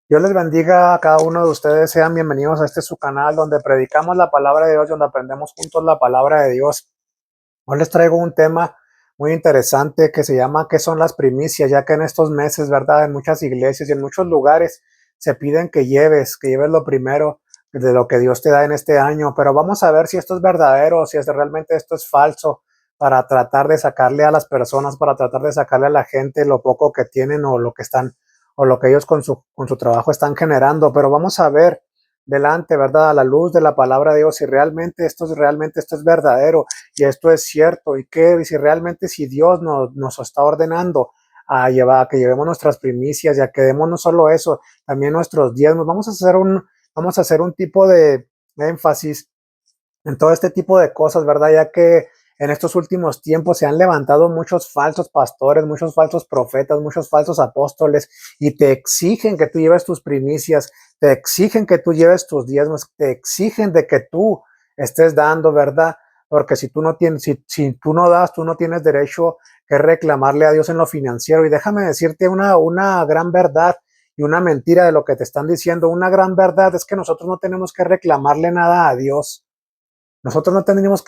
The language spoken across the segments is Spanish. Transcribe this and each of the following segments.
Dios les bendiga a cada uno de ustedes. Sean bienvenidos a este su canal donde predicamos la palabra de Dios, donde aprendemos juntos la palabra de Dios. Hoy les traigo un tema muy interesante que se llama ¿qué son las primicias? Ya que en estos meses, ¿verdad? En muchas iglesias y en muchos lugares se piden que lleves lo primero de lo que Dios te da en este año. Pero vamos a ver si esto es verdadero, si realmente esto es falso, para tratar de sacarle a las personas, para tratar de sacarle a la gente lo poco que tienen o lo que están o lo que ellos con su trabajo están generando. Pero vamos a ver delante, ¿verdad? A la luz de la palabra de Dios, si realmente esto es verdadero y esto es cierto y si realmente si Dios nos está ordenando a que llevemos nuestras primicias y a que demos no solo eso, también nuestros diezmos. Vamos a hacer un tipo de énfasis en todo este tipo de cosas, ¿verdad? Ya que en estos últimos tiempos se han levantado muchos falsos pastores, muchos falsos profetas, muchos falsos apóstoles y te exigen que tú lleves tus primicias, te exigen que tú lleves tus diezmos, te exigen de que tú estés dando, ¿verdad? Porque si tú no das, tú no tienes derecho que reclamarle a Dios en lo financiero. Y déjame decirte una gran verdad y una mentira de lo que te están diciendo. Una gran verdad es que nosotros no tenemos que reclamarle nada a Dios. Nosotros no tenemos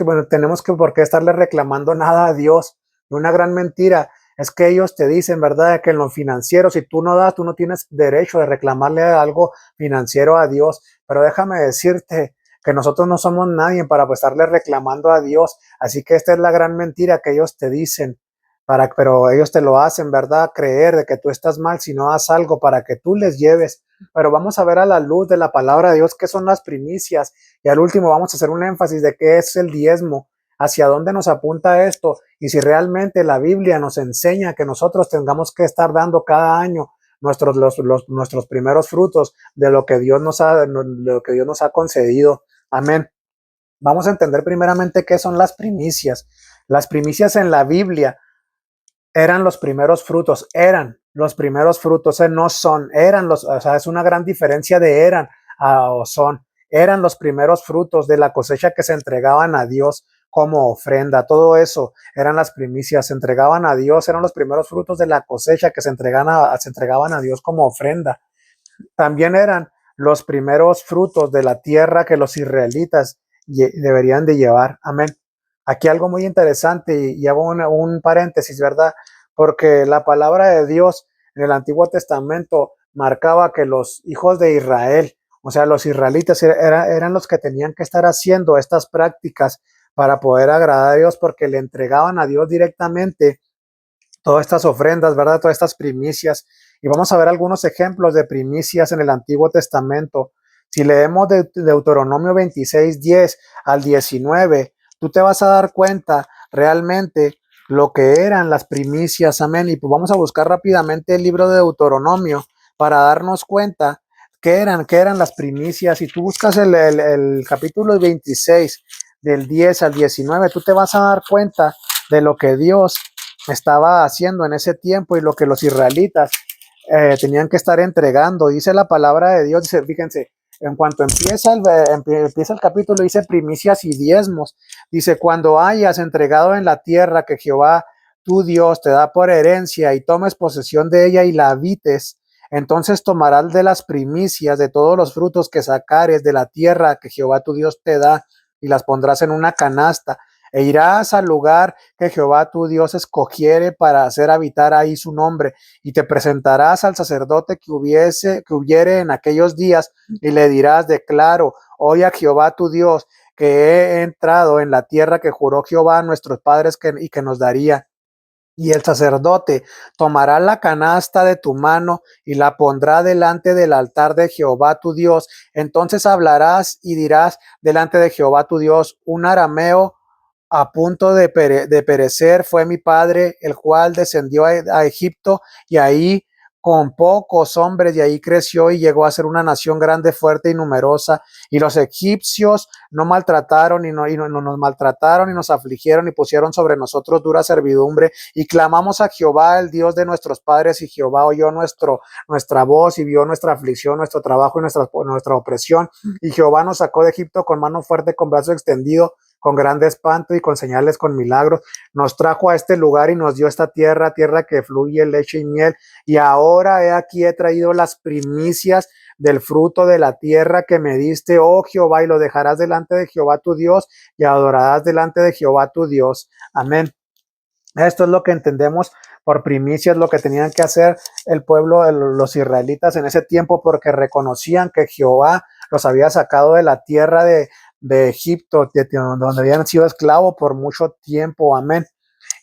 que por qué estarle reclamando nada a Dios. Y una gran mentira es que ellos te dicen, ¿verdad?, que en lo financiero, si tú no das, tú no tienes derecho de reclamarle algo financiero a Dios. Pero déjame decirte que nosotros no somos nadie para pues, estarle reclamando a Dios. Así que esta es la gran mentira que ellos te dicen. Pero ellos te lo hacen, ¿verdad? Creer de que tú estás mal si no das algo para que tú les lleves. Pero vamos a ver a la luz de la palabra de Dios qué son las primicias. Y al último vamos a hacer un énfasis de qué es el diezmo, hacia dónde nos apunta esto y si realmente la Biblia nos enseña que nosotros tengamos que estar dando cada año nuestros primeros frutos de lo que Dios nos ha concedido. Amén. Vamos a entender primeramente qué son las primicias. Las primicias en la Biblia eran los primeros frutos, no son, o sea, es una gran diferencia de eran o son. Eran los primeros frutos de la cosecha que se entregaban a Dios como ofrenda. Todo eso eran las primicias, se entregaban a Dios, eran los primeros frutos de la cosecha que se entregaban a Dios como ofrenda. También eran los primeros frutos de la tierra que los israelitas deberían de llevar. Amén. Aquí algo muy interesante y hago un paréntesis, ¿verdad? Porque la palabra de Dios en el Antiguo Testamento marcaba que los hijos de Israel, o sea, los israelitas eran los que tenían que estar haciendo estas prácticas para poder agradar a Dios porque le entregaban a Dios directamente todas estas ofrendas, ¿verdad? Todas estas primicias. Y vamos a ver algunos ejemplos de primicias en el Antiguo Testamento. Si leemos de Deuteronomio 26, 10 al 19, tú te vas a dar cuenta realmente lo que eran las primicias. Amén. Y pues vamos a buscar rápidamente el libro de Deuteronomio para darnos cuenta qué eran las primicias. Si tú buscas el capítulo 26 del 10 al 19, tú te vas a dar cuenta de lo que Dios estaba haciendo en ese tiempo y lo que los israelitas tenían que estar entregando. Dice la palabra de Dios, dice, fíjense, en cuanto empieza el capítulo, dice primicias y diezmos. Dice, cuando hayas entregado en la tierra que Jehová tu Dios te da por herencia y tomes posesión de ella y la habites, entonces tomarás de las primicias de todos los frutos que sacares de la tierra que Jehová tu Dios te da y las pondrás en una canasta e irás al lugar que Jehová tu Dios escogiere para hacer habitar ahí su nombre, y te presentarás al sacerdote que hubiere en aquellos días, y le dirás: declaro hoy a Jehová tu Dios que he entrado en la tierra que juró Jehová a nuestros padres y que nos daría. Y el sacerdote tomará la canasta de tu mano y la pondrá delante del altar de Jehová tu Dios. Entonces hablarás y dirás delante de Jehová tu Dios: un arameo a punto de perecer fue mi padre, el cual descendió a Egipto, y ahí con pocos hombres, y ahí creció y llegó a ser una nación grande, fuerte y numerosa. Y los egipcios no maltrataron no nos maltrataron y nos afligieron y pusieron sobre nosotros dura servidumbre. Y clamamos a Jehová, el Dios de nuestros padres, y Jehová oyó nuestra voz y vio nuestra aflicción, nuestro trabajo y nuestra opresión. Y Jehová nos sacó de Egipto con mano fuerte, con brazo extendido, con grande espanto y con señales, con milagros. Nos trajo a este lugar y nos dio esta tierra, tierra que fluye leche y miel. Y ahora he aquí he traído las primicias del fruto de la tierra que me diste, oh Jehová, y lo dejarás delante de Jehová tu Dios y adorarás delante de Jehová tu Dios. Amén. Esto es lo que entendemos por primicias, lo que tenían que hacer el pueblo, los israelitas en ese tiempo, porque reconocían que Jehová los había sacado de la tierra de Egipto, donde habían sido esclavos por mucho tiempo. Amén.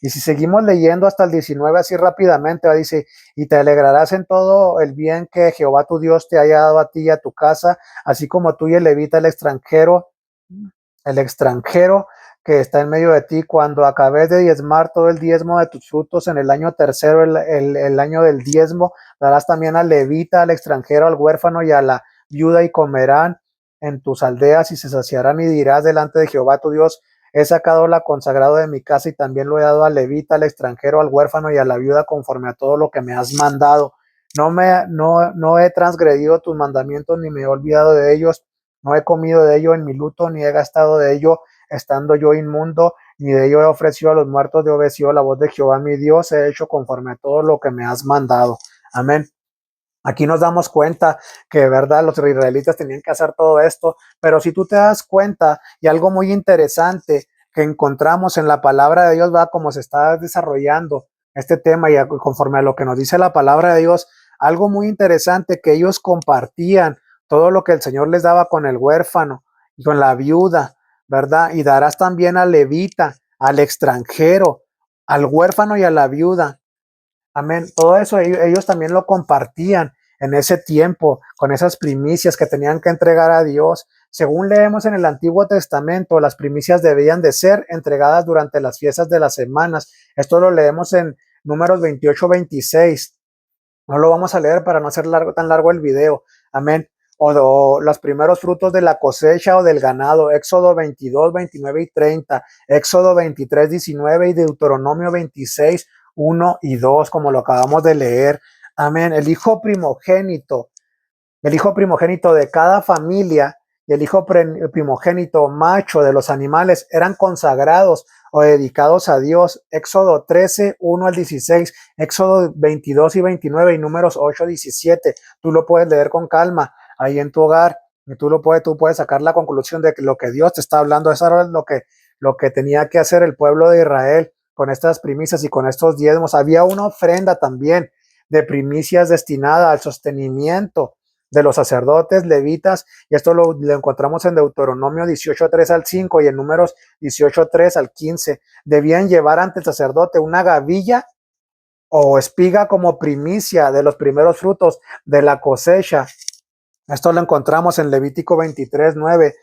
Y si seguimos leyendo hasta el 19 así rápidamente, dice, y te alegrarás en todo el bien que Jehová tu Dios te haya dado a ti y a tu casa, así como tú y el levita, el extranjero que está en medio de ti, cuando acabes de diezmar todo el diezmo de tus frutos en el año tercero, el año del diezmo, darás también al levita, al extranjero, al huérfano y a la viuda, y comerán en tus aldeas y se saciarán, y dirás delante de Jehová tu Dios, he sacado la consagrado de mi casa y también lo he dado al levita, al extranjero, al huérfano y a la viuda conforme a todo lo que me has mandado. No he transgredido tus mandamientos ni me he olvidado de ellos. No he comido de ello en mi luto, ni he gastado de ello estando yo inmundo, ni de ello he ofrecido a los muertos, de obedecido la voz de Jehová mi Dios, he hecho conforme a todo lo que me has mandado. Amén. Aquí nos damos cuenta que de verdad los israelitas tenían que hacer todo esto, pero si tú te das cuenta, y algo muy interesante que encontramos en la palabra de Dios, va como se está desarrollando este tema, y conforme a lo que nos dice la palabra de Dios, algo muy interesante, que ellos compartían todo lo que el Señor les daba con el huérfano y con la viuda, ¿verdad? Y darás también al levita, al extranjero, al huérfano y a la viuda. Amén. Todo eso ellos también lo compartían en ese tiempo, con esas primicias que tenían que entregar a Dios. Según leemos en el Antiguo Testamento, las primicias debían de ser entregadas durante las fiestas de las semanas. Esto lo leemos en Números 28-26. No lo vamos a leer para no hacer tan largo el video. Amén. O los primeros frutos de la cosecha o del ganado, Éxodo 22, 29 y 30, Éxodo 23, 19 y Deuteronomio 26, 1 y 2, como lo acabamos de leer. Amén. El hijo primogénito de cada familia y el hijo primogénito macho de los animales eran consagrados o dedicados a Dios. Éxodo 13, 1 al 16, Éxodo 22 y 29 y Números 8, 17. Tú lo puedes leer con calma ahí en tu hogar y tú puedes sacar la conclusión de que lo que Dios te está hablando, eso era lo que tenía que hacer el pueblo de Israel con estas primicias y con estos diezmos. Había una ofrenda también de primicias destinada al sostenimiento de los sacerdotes levitas, y esto lo encontramos en Deuteronomio 18:3 al 5 y en Números 18:3 al 15. Debían llevar ante el sacerdote una gavilla o espiga como primicia de los primeros frutos de la cosecha. Esto lo encontramos en Levítico 23:9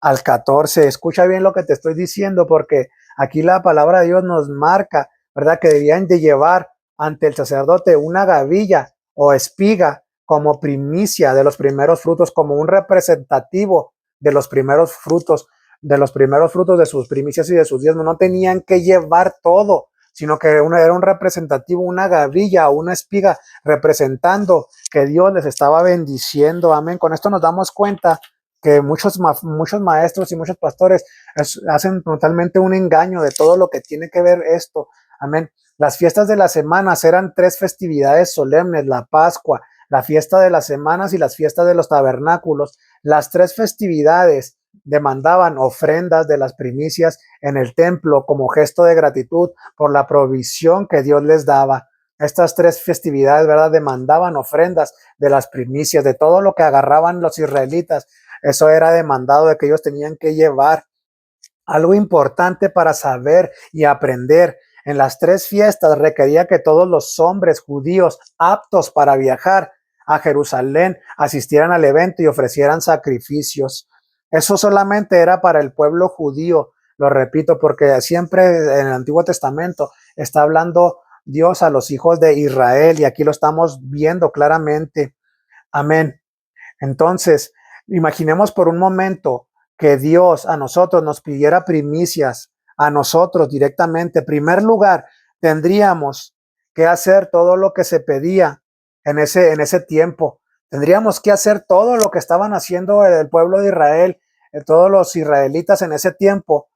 al 14. Escucha bien lo que te estoy diciendo, porque aquí la palabra de Dios nos marca, ¿verdad? Que debían de llevar ante el sacerdote una gavilla o espiga como primicia de los primeros frutos, como un representativo de los primeros frutos, de sus primicias y de sus diezmos. No tenían que llevar todo, sino que era un representativo, una gavilla o una espiga representando que Dios les estaba bendiciendo. Amén. Con esto nos damos cuenta que muchos maestros y muchos pastores hacen totalmente un engaño de todo lo que tiene que ver esto. Amén. Las fiestas de las semanas eran 3 festividades solemnes: la Pascua, la fiesta de las semanas y las fiestas de los tabernáculos. Las 3 festividades demandaban ofrendas de las primicias en el templo como gesto de gratitud por la provisión que Dios les daba. Estas 3 festividades, ¿verdad?, demandaban ofrendas de las primicias, de todo lo que agarraban los israelitas. Eso era demandado, de que ellos tenían que llevar. Algo importante para saber y aprender: en las 3 fiestas requería que todos los hombres judíos aptos para viajar a Jerusalén asistieran al evento y ofrecieran sacrificios. Eso solamente era para el pueblo judío, lo repito, porque siempre en el Antiguo Testamento está hablando Dios a los hijos de Israel, y aquí lo estamos viendo claramente. Amén. Entonces, imaginemos por un momento que Dios a nosotros nos pidiera primicias, a nosotros directamente. En primer lugar, tendríamos que hacer todo lo que se pedía en ese tiempo. Tendríamos que hacer todo lo que estaban haciendo el pueblo de Israel, todos los israelitas en ese tiempo.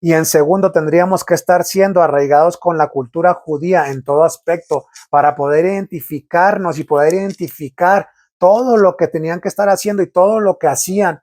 Y en segundo, tendríamos que estar siendo arraigados con la cultura judía en todo aspecto para poder identificarnos y poder identificar todo lo que tenían que estar haciendo y todo lo que hacían.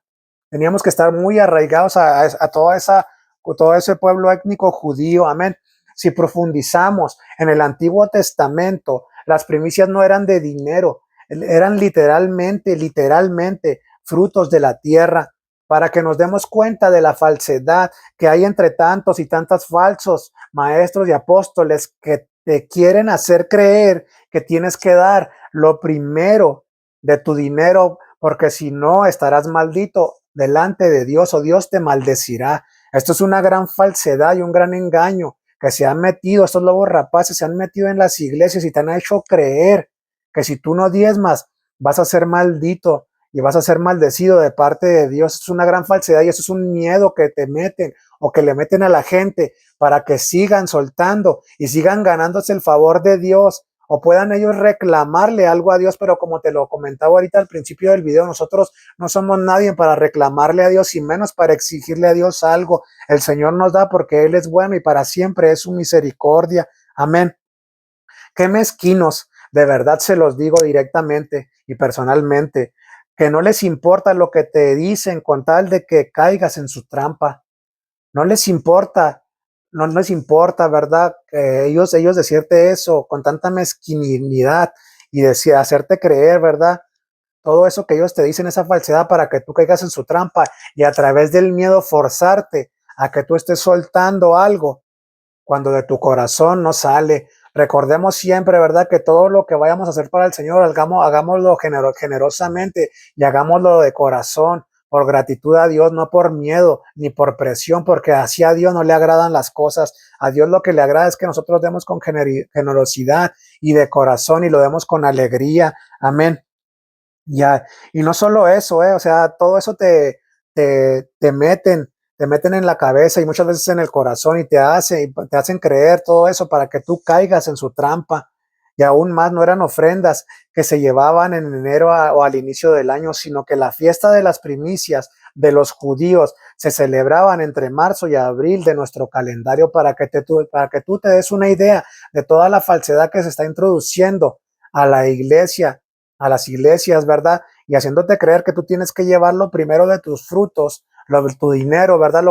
Teníamos que estar muy arraigados a todo ese pueblo étnico judío. Amén. Si profundizamos en el Antiguo Testamento, las primicias no eran de dinero, eran literalmente frutos de la tierra, para que nos demos cuenta de la falsedad que hay entre tantos y tantos falsos maestros y apóstoles que te quieren hacer creer que tienes que dar lo primero de tu dinero, porque si no estarás maldito delante de Dios o Dios te maldecirá. Esto es una gran falsedad y un gran engaño que se han metido, estos lobos rapaces se han metido en las iglesias y te han hecho creer que si tú no diezmas vas a ser maldito y vas a ser maldecido de parte de Dios. Es una gran falsedad y eso es un miedo que te meten o que le meten a la gente para que sigan soltando y sigan ganándose el favor de Dios o puedan ellos reclamarle algo a Dios, pero como te lo comentaba ahorita al principio del video, nosotros no somos nadie para reclamarle a Dios y menos para exigirle a Dios algo. El Señor nos da porque Él es bueno y para siempre es su misericordia. Amén. Qué mezquinos, de verdad se los digo directamente y personalmente, que no les importa lo que te dicen con tal de que caigas en su trampa. No les importa, no les importa, ¿verdad? Ellos decirte eso con tanta mezquinidad y hacerte creer, ¿verdad? Todo eso que ellos te dicen, esa falsedad para que tú caigas en su trampa y a través del miedo forzarte a que tú estés soltando algo cuando de tu corazón no sale. Recordemos siempre, ¿verdad? Que todo lo que vayamos a hacerlo para el Señor, hagámoslo generosamente y hagámoslo de corazón, por gratitud a Dios, no por miedo ni por presión, porque así a Dios no le agradan las cosas. A Dios lo que le agrada es que nosotros demos con generosidad y de corazón y lo demos con alegría. Amén. Ya, y no solo eso, o sea, todo eso te meten en la cabeza y muchas veces en el corazón y te hacen creer todo eso para que tú caigas en su trampa. Y aún más no eran ofrendas que se llevaban en enero o al inicio del año, sino que la fiesta de las primicias de los judíos se celebraban entre marzo y abril de nuestro calendario para que tú te des una idea de toda la falsedad que se está introduciendo a la iglesia, a las iglesias, ¿verdad? Y haciéndote creer que tú tienes que llevarlo primero de tus frutos, tu dinero, ¿verdad?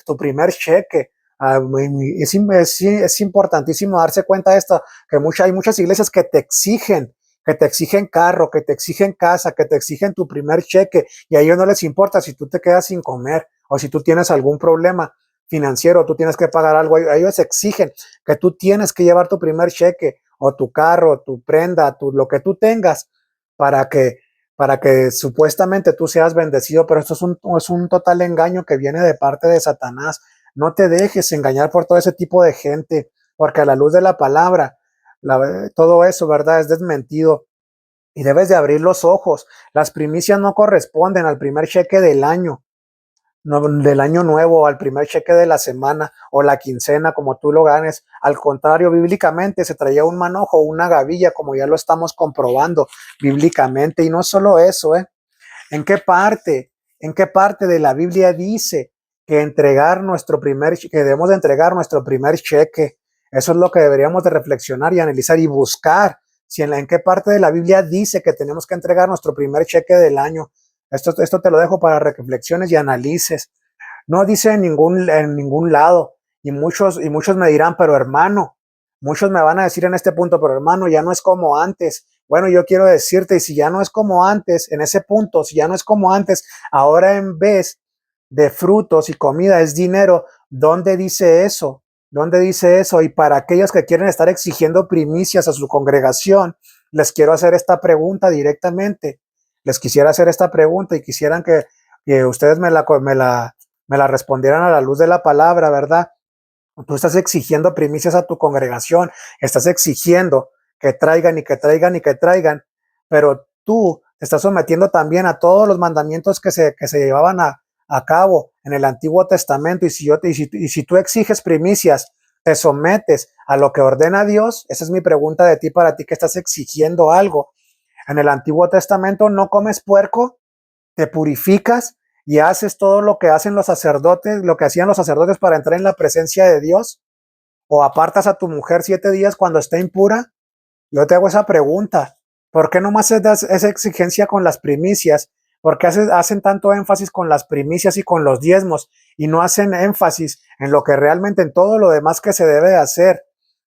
Tu primer cheque. Es importantísimo darse cuenta de esto, que hay muchas iglesias que te exigen carro, que te exigen casa, que te exigen tu primer cheque, y a ellos no les importa si tú te quedas sin comer o si tú tienes algún problema financiero, tú tienes que pagar algo, ellos exigen que tú tienes que llevar tu primer cheque o tu carro, tu prenda, lo que tú tengas para que, para que supuestamente tú seas bendecido, pero esto es un total engaño que viene de parte de Satanás. No te dejes engañar por todo ese tipo de gente, porque a la luz de la palabra, todo eso, ¿verdad? Es desmentido y debes de abrir los ojos. Las primicias no corresponden al primer cheque del año, no, del año nuevo, al primer cheque de la semana o la quincena, como tú lo ganes. Al contrario, bíblicamente se traía un manojo, una gavilla, como ya lo estamos comprobando bíblicamente. Y no solo eso, ¿eh? ¿En qué parte? ¿En qué parte de la Biblia dice que debemos de entregar nuestro primer cheque? Eso es lo que deberíamos de reflexionar y analizar y buscar. Si en qué parte de la Biblia dice que tenemos que entregar nuestro primer cheque del año. Esto te lo dejo para reflexiones y analices. No dice en ningún lado. Y muchos me dirán, pero hermano, muchos me van a decir en este punto, pero hermano, ya no es como antes. Bueno, yo quiero decirte, y si ya no es como antes, en ese punto, si ya no es como antes, ahora en vez de frutos y comida es dinero, ¿dónde dice eso? ¿Dónde dice eso? Y para aquellos que quieren estar exigiendo primicias a su congregación, les quiero hacer esta pregunta directamente. Les quisiera hacer esta pregunta y quisieran que ustedes me la respondieran a la luz de la palabra, ¿verdad? Tú estás exigiendo primicias a tu congregación, estás exigiendo que traigan y que traigan y que traigan, pero tú te estás sometiendo también a todos los mandamientos que se llevaban a cabo en el Antiguo Testamento. Y si tú exiges primicias, te sometes a lo que ordena Dios. Esa es mi pregunta de ti para ti que estás exigiendo algo. En el Antiguo Testamento no comes puerco, te purificas y haces todo lo que hacen los sacerdotes, lo que hacían los sacerdotes para entrar en la presencia de Dios, o apartas a tu mujer 7 días cuando esté impura. Yo te hago esa pregunta. ¿Por qué nomás esa exigencia con las primicias? ¿Por qué hacen tanto énfasis con las primicias y con los diezmos y no hacen énfasis en lo que realmente, en todo lo demás que se debe de hacer?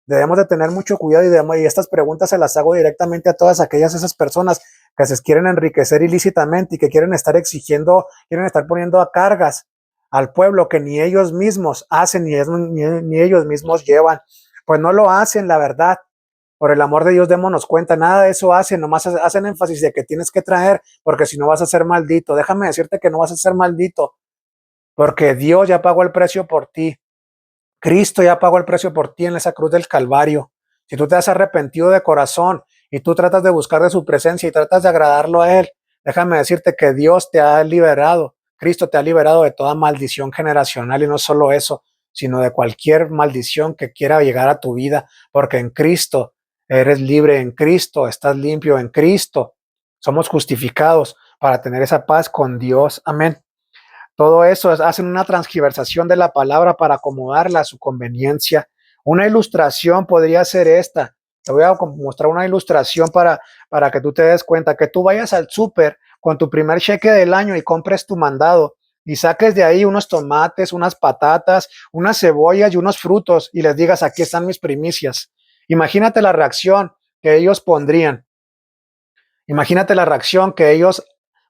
Debemos de tener mucho cuidado y estas preguntas se las hago directamente a todas esas personas que se quieren enriquecer ilícitamente y que quieren estar exigiendo, quieren estar poniendo a cargas al pueblo que ni ellos mismos hacen ni ellos mismos llevan. Pues no lo hacen, la verdad. Por el amor de Dios, démonos cuenta, nada de eso hacen, nomás hacen énfasis de que tienes que traer, porque si no vas a ser maldito. Déjame decirte que no vas a ser maldito, porque Dios ya pagó el precio por ti. Cristo ya pagó el precio por ti en esa cruz del Calvario. Si tú te has arrepentido de corazón y tú tratas de buscar de su presencia y tratas de agradarlo a Él, déjame decirte que Dios te ha liberado. Cristo te ha liberado de toda maldición generacional y no solo eso, sino de cualquier maldición que quiera llegar a tu vida, porque en Cristo eres libre, en Cristo estás limpio, en Cristo somos justificados para tener esa paz con Dios. Amén. Todo eso hacen una transgiversación de la palabra para acomodarla a su conveniencia. Una ilustración podría ser esta. Te voy a mostrar una ilustración para que tú te des cuenta, que tú vayas al súper con tu primer cheque del año y compres tu mandado y saques de ahí unos tomates, unas patatas, unas cebollas y unos frutos y les digas, aquí están mis primicias. Imagínate la reacción que ellos pondrían. Imagínate la reacción que ellos,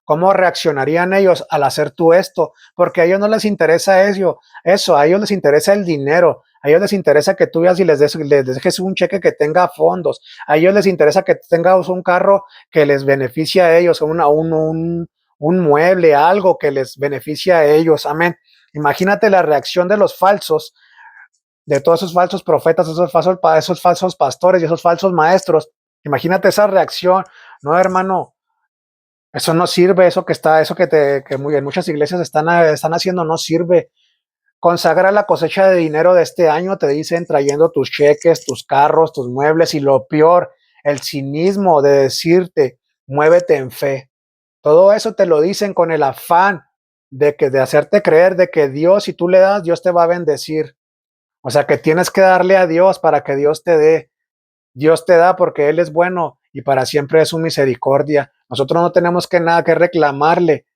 cómo reaccionarían ellos al hacer tú esto, porque a ellos no les interesa eso, a ellos les interesa el dinero, a ellos les interesa que tú veas y les dejes un cheque que tenga fondos, a ellos les interesa que tengas un carro que les beneficie a ellos, un mueble, algo que les beneficie a ellos, amén. Imagínate la reacción de los falsos, de todos esos falsos profetas, esos falsos pastores y esos falsos maestros. Imagínate esa reacción. No, hermano, eso no sirve, que en muchas iglesias están haciendo no sirve. Consagra la cosecha de dinero de este año, te dicen, trayendo tus cheques, tus carros, tus muebles y lo peor, el cinismo de decirte, muévete en fe. Todo eso te lo dicen con el afán de hacerte creer de que Dios, si tú le das, Dios te va a bendecir. O sea, que tienes que darle a Dios para que Dios te dé. Dios te da porque Él es bueno y para siempre es su misericordia. Nosotros no tenemos nada que reclamarle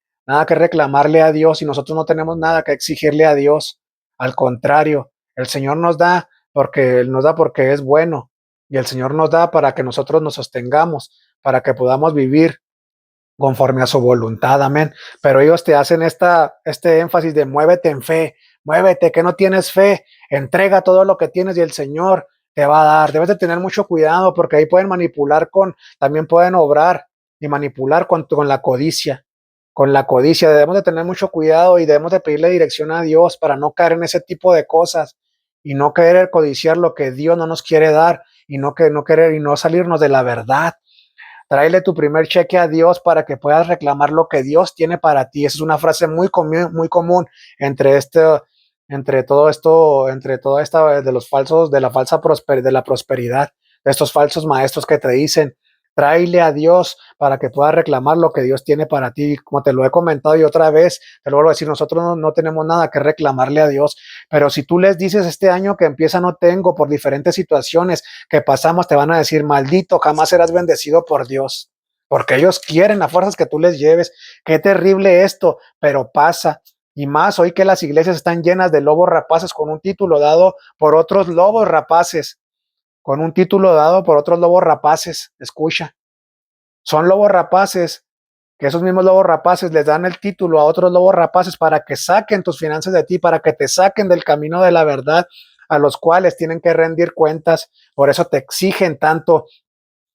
a Dios y nosotros no tenemos nada que exigirle a Dios. Al contrario, el Señor nos da porque Él nos da porque es bueno y el Señor nos da para que nosotros nos sostengamos, para que podamos vivir conforme a su voluntad, amén. Pero ellos te hacen este énfasis de muévete en fe, muévete, que no tienes fe, entrega todo lo que tienes y el Señor te va a dar. Debes de tener mucho cuidado porque ahí pueden también pueden obrar y manipular con la codicia. Con la codicia debemos de tener mucho cuidado y debemos de pedirle dirección a Dios para no caer en ese tipo de cosas y no querer codiciar lo que Dios no nos quiere dar y no querer y no salirnos de la verdad. Tráele tu primer cheque a Dios para que puedas reclamar lo que Dios tiene para ti. Esa es una frase muy común entre entre toda esta de los falsos, de la prosperidad, de estos falsos maestros que te dicen, tráele a Dios para que puedas reclamar lo que Dios tiene para ti. Como te lo he comentado y otra vez, te lo vuelvo a decir, nosotros no tenemos nada que reclamarle a Dios, pero si tú les dices este año que empieza no tengo por diferentes situaciones que pasamos, te van a decir, maldito, jamás serás bendecido por Dios, porque ellos quieren a fuerzas que tú les lleves. Qué terrible esto, pero pasa. Y más hoy que las iglesias están llenas de lobos rapaces con un título dado por otros lobos rapaces, escucha, son lobos rapaces, que esos mismos lobos rapaces les dan el título a otros lobos rapaces para que saquen tus finanzas de ti, para que te saquen del camino de la verdad, a los cuales tienen que rendir cuentas. Por eso te exigen tanto.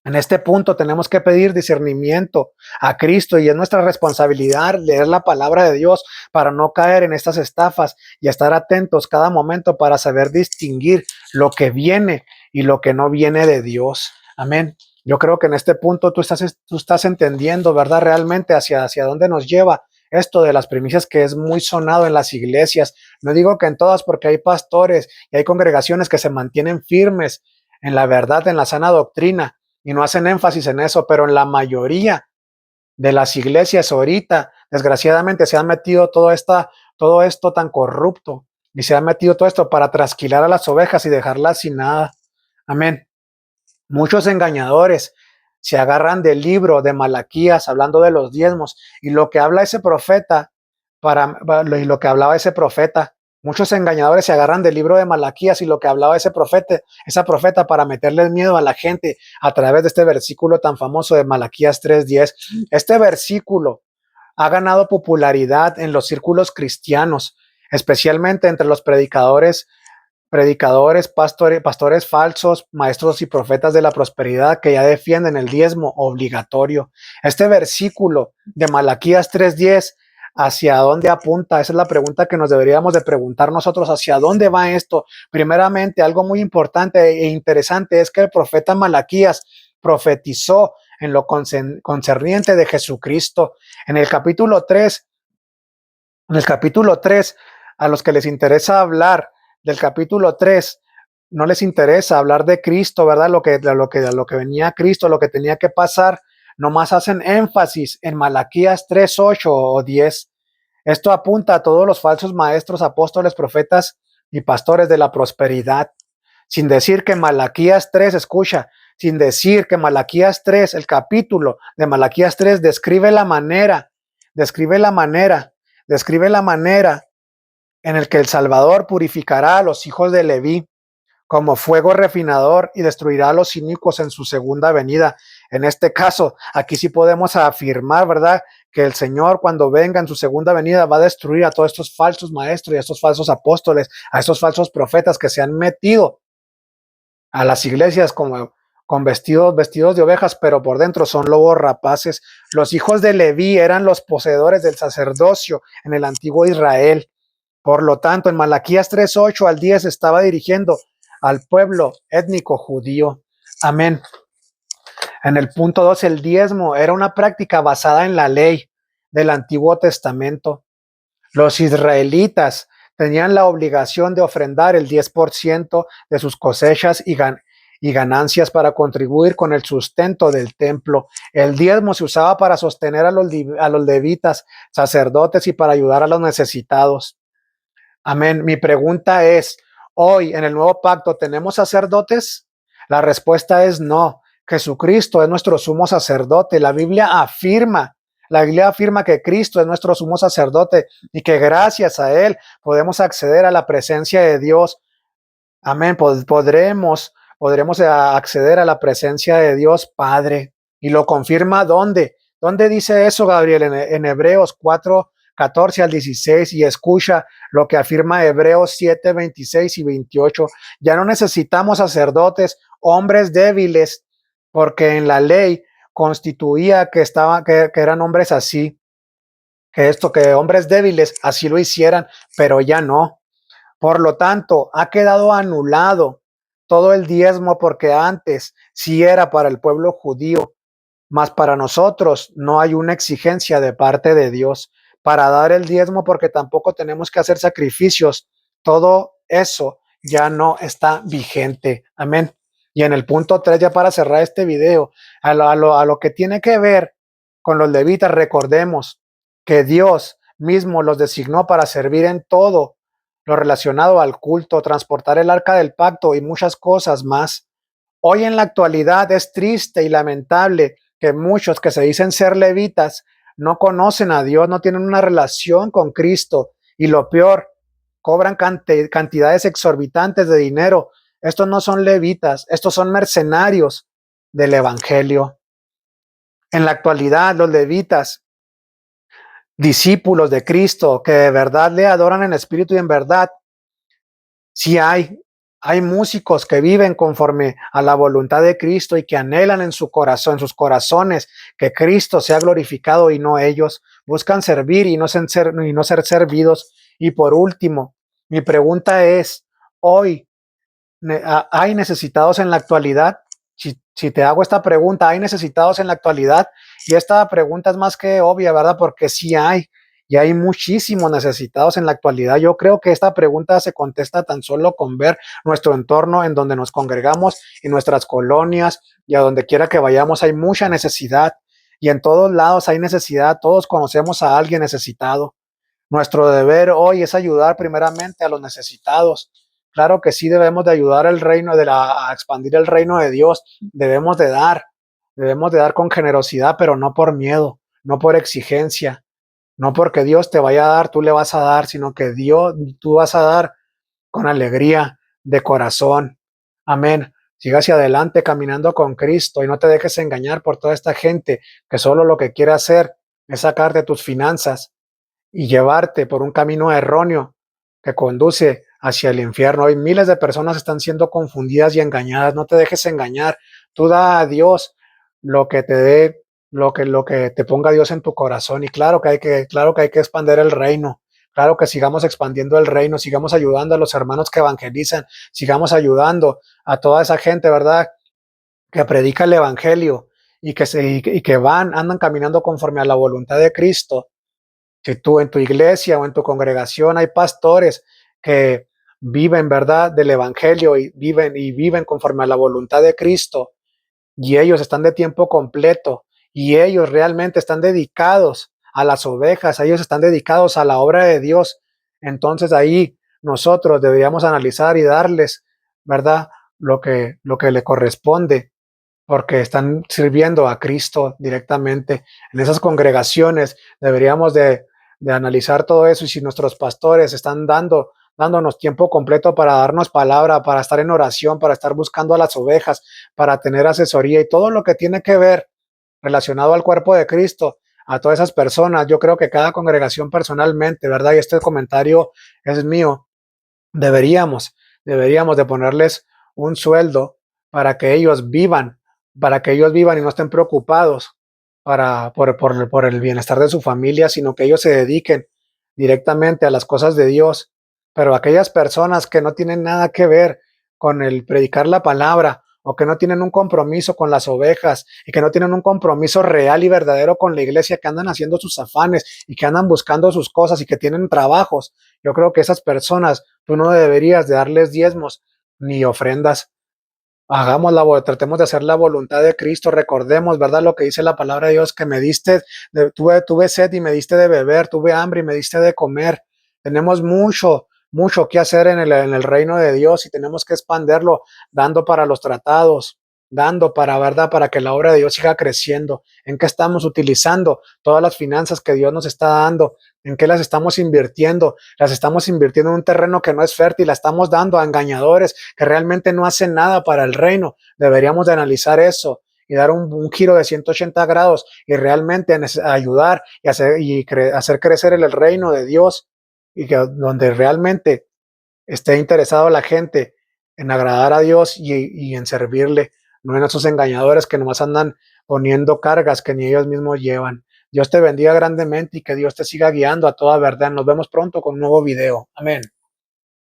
En este punto tenemos que pedir discernimiento a Cristo y es nuestra responsabilidad leer la palabra de Dios para no caer en estas estafas y estar atentos cada momento para saber distinguir lo que viene y lo que no viene de Dios. Amén. Yo creo que en este punto tú estás entendiendo, ¿verdad? Realmente hacia dónde nos lleva esto de las primicias, que es muy sonado en las iglesias. No digo que en todas, porque hay pastores y hay congregaciones que se mantienen firmes en la verdad, en la sana doctrina, y no hacen énfasis en eso, pero en la mayoría de las iglesias ahorita Desgraciadamente se han metido todo esto tan corrupto y se han metido todo esto para trasquilar a las ovejas y dejarlas sin nada. Amén. Muchos engañadores se agarran del libro de Malaquías hablando de los diezmos y lo que habla ese profeta y lo que hablaba ese profeta. Muchos engañadores se agarran del libro de Malaquías y lo que hablaba esa profeta para meterle miedo a la gente a través de este versículo tan famoso de Malaquías 3:10. Este versículo ha ganado popularidad en los círculos cristianos, especialmente entre los predicadores, pastores falsos, maestros y profetas de la prosperidad que ya defienden el diezmo obligatorio. Este versículo de Malaquías 3:10, ¿hacia dónde apunta? Esa es la pregunta que nos deberíamos de preguntar nosotros, ¿hacia dónde va esto? Primeramente, algo muy importante e interesante es que el profeta Malaquías profetizó en lo concerniente de Jesucristo. En el capítulo 3, a los que les interesa hablar del capítulo 3, no les interesa hablar de Cristo, ¿verdad? Lo que venía Cristo, lo que tenía que pasar, nomás hacen énfasis en Malaquías 3:8 o 10. Esto apunta a todos los falsos maestros, apóstoles, profetas y pastores de la prosperidad. Sin decir que Malaquías 3, escucha, sin decir que Malaquías 3, el capítulo de Malaquías 3 describe la manera en el que el Salvador purificará a los hijos de Leví como fuego refinador y destruirá a los inicuos en su segunda venida. En este caso, aquí sí podemos afirmar, ¿verdad?, que el Señor cuando venga en su segunda venida va a destruir a todos estos falsos maestros y a estos falsos apóstoles, a estos falsos profetas que se han metido a las iglesias con vestidos de ovejas, pero por dentro son lobos rapaces. Los hijos de Leví eran los poseedores del sacerdocio en el antiguo Israel. Por lo tanto, en Malaquías 3:8 al 10 estaba dirigiendo al pueblo étnico judío. Amén. En el punto 2, el diezmo era una práctica basada en la ley del Antiguo Testamento. Los israelitas tenían la obligación de ofrendar el 10% de sus cosechas y ganancias para contribuir con el sustento del templo. El diezmo se usaba para sostener a los levitas, sacerdotes y para ayudar a los necesitados. Amén. Mi pregunta es, hoy en el nuevo pacto, ¿tenemos sacerdotes? La respuesta es no. Jesucristo es nuestro sumo sacerdote. La Biblia afirma que Cristo es nuestro sumo sacerdote y que gracias a Él podemos acceder a la presencia de Dios. Amén. Podremos acceder a la presencia de Dios Padre. Y lo confirma ¿dónde? ¿Dónde dice eso, Gabriel? En Hebreos 4:14 al 16, y escucha lo que afirma Hebreos 7:26 y 28. Ya no necesitamos sacerdotes, hombres débiles, porque en la ley constituía que eran hombres así, que hombres débiles así lo hicieran, pero ya no. Por lo tanto, ha quedado anulado todo el diezmo, porque antes sí era para el pueblo judío, mas para nosotros no hay una exigencia de parte de Dios para dar el diezmo, porque tampoco tenemos que hacer sacrificios. Todo eso ya no está vigente. Amén. Y en el punto 3, ya para cerrar este video, a lo que tiene que ver con los levitas, recordemos que Dios mismo los designó para servir en todo lo relacionado al culto, transportar el arca del pacto y muchas cosas más. Hoy en la actualidad es triste y lamentable que muchos que se dicen ser levitas no conocen a Dios, no tienen una relación con Cristo, y lo peor, cobran cantidades exorbitantes de dinero. Estos no son levitas, estos son mercenarios del evangelio. En la actualidad, los levitas, discípulos de Cristo, que de verdad le adoran en espíritu y en verdad, sí hay músicos que viven conforme a la voluntad de Cristo y que anhelan en su corazón, en sus corazones, que Cristo sea glorificado y no ellos. Buscan servir y no ser servidos. Y por último, mi pregunta es, hoy, ¿hay necesitados en la actualidad? Si te hago esta pregunta, ¿hay necesitados en la actualidad? Y esta pregunta es más que obvia, ¿verdad? Porque sí hay. Y hay muchísimos necesitados en la actualidad. Yo creo que esta pregunta se contesta tan solo con ver nuestro entorno en donde nos congregamos, en nuestras colonias y a donde quiera que vayamos hay mucha necesidad. y en todos lados hay necesidad, todos conocemos a alguien necesitado. Nuestro deber hoy es ayudar primeramente a los necesitados. Claro que sí debemos de ayudar al reino, a expandir el reino de Dios, debemos de dar con generosidad, pero no por miedo, no por exigencia, no porque Dios te vaya a dar, tú le vas a dar, sino que tú vas a dar con alegría de corazón. Amén. Siga hacia adelante caminando con Cristo y no te dejes engañar por toda esta gente que solo lo que quiere hacer es sacarte tus finanzas y llevarte por un camino erróneo que conduce hacia el infierno. Hoy miles de personas están siendo confundidas y engañadas. No te dejes engañar. Tú da a Dios lo que te dé, lo que te ponga Dios en tu corazón. Y claro que hay que expandir el reino. Claro que sigamos expandiendo el reino, sigamos ayudando a los hermanos que evangelizan, sigamos ayudando a toda esa gente, ¿verdad? Que predica el evangelio y que andan caminando conforme a la voluntad de Cristo. Si tú en tu iglesia o en tu congregación hay pastores que viven, ¿verdad?, del evangelio y viven conforme a la voluntad de Cristo, y ellos están de tiempo completo y ellos realmente están dedicados a las ovejas, ellos están dedicados a la obra de Dios. Entonces ahí nosotros deberíamos analizar y darles, ¿verdad?, lo que le corresponde, porque están sirviendo a Cristo directamente. En esas congregaciones deberíamos de analizar todo eso, y si nuestros pastores están dándonos tiempo completo para darnos palabra, para estar en oración, para estar buscando a las ovejas, para tener asesoría y todo lo que tiene que ver relacionado al cuerpo de Cristo, a todas esas personas, yo creo que cada congregación personalmente, ¿verdad? Y este comentario es mío, deberíamos, deberíamos de ponerles un sueldo para que ellos vivan, para que ellos vivan y no estén preocupados por el bienestar de su familia, sino que ellos se dediquen directamente a las cosas de Dios. Pero aquellas personas que no tienen nada que ver con el predicar la palabra, o que no tienen un compromiso con las ovejas y que no tienen un compromiso real y verdadero con la iglesia, que andan haciendo sus afanes y que andan buscando sus cosas y que tienen trabajos, yo creo que esas personas tú no deberías de darles diezmos ni ofrendas. Tratemos de hacer la voluntad de Cristo. Recordemos, ¿verdad?, lo que dice la palabra de Dios, que me diste, tuve sed y me diste de beber, tuve hambre y me diste de comer. Tenemos mucho que hacer en el reino de Dios, y tenemos que expanderlo, dando para los tratados, dando para, ¿verdad?, para que la obra de Dios siga creciendo. ¿En qué estamos utilizando todas las finanzas que Dios nos está dando? ¿En qué las estamos invirtiendo? Las estamos invirtiendo en un terreno que no es fértil, la estamos dando a engañadores que realmente no hacen nada para el reino. Deberíamos de analizar eso y dar un giro de 180 grados y realmente ayudar y hacer crecer el reino de Dios, y que donde realmente esté interesado la gente en agradar a Dios y en servirle, no en esos engañadores que nomás andan poniendo cargas que ni ellos mismos llevan. Dios te bendiga grandemente y que Dios te siga guiando a toda verdad. Nos vemos pronto con un nuevo video. Amén.